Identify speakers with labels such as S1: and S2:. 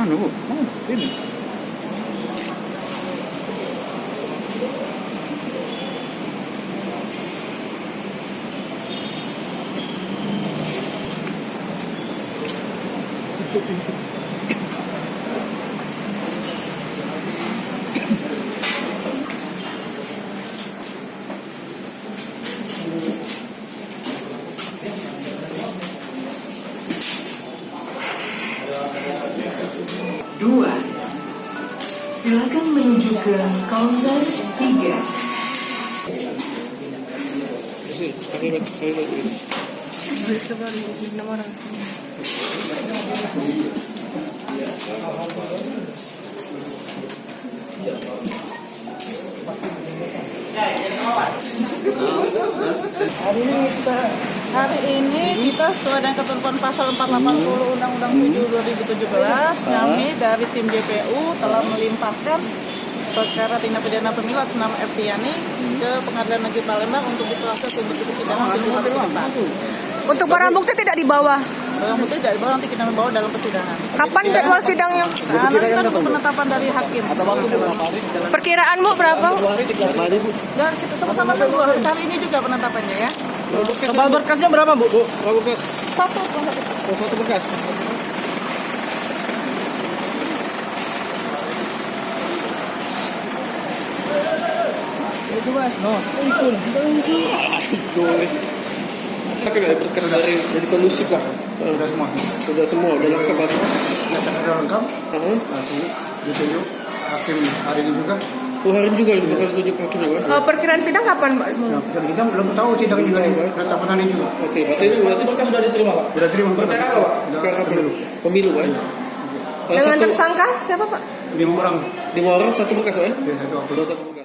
S1: Mana Bu? Mana? Ini. Tutup pintu.
S2: Dua, silakan menuju ke kaunter 3.
S3: Hari ini kita sesuai dengan ketentuan pasal 480 Undang-Undang 7 2017, kami dari tim JPU telah melimpahkan perkara tindak pidana pemilu atas nama Eftiani ke Pengadilan Negeri Palembang untuk diproses untuk persidangan 7 hari ke depan.
S4: Untuk barang bukti tidak dibawa.
S3: Barang bukti tidak dibawa, nanti kita membawa dalam persidangan.
S4: Kapan jadwal sidangnya?
S3: Nah, nanti kan untuk penetapan dari hakim.
S4: Perkiraan Bu berapa?
S3: Dan kita sama-sama tunggu hari ini juga penetapannya ya.
S1: Tebal berkasnya berapa Bu? Tebal berkas.
S3: Satu.
S1: Oh, satu berkas. Itu Mas. No, ikut.
S5: Kita ada berkas dari kondusif lah.
S1: Sudah semua.
S5: Sudah semua, udah lengkap kan?
S1: Sudah lengkap. Nanti ditunjuk hakim hari ini juga.
S5: Oh, hari ini juga bakal ditunjuk hakim juga.
S4: Perkiraan sidang kapan Pak?
S1: Nah, dan kita belum tahu sidang juga penetapan hari ini juga.
S5: Oke, berarti berkas sudah diterima Pak?
S1: Sudah terima
S5: Perkara apa Pak? Perkara pemilu. Pemilu Pak.
S4: Dengan tersangka siapa Pak?
S1: 5 orang.
S5: 5 orang satu berkas Pak ya?
S1: Ya, satu
S5: Satu berkas.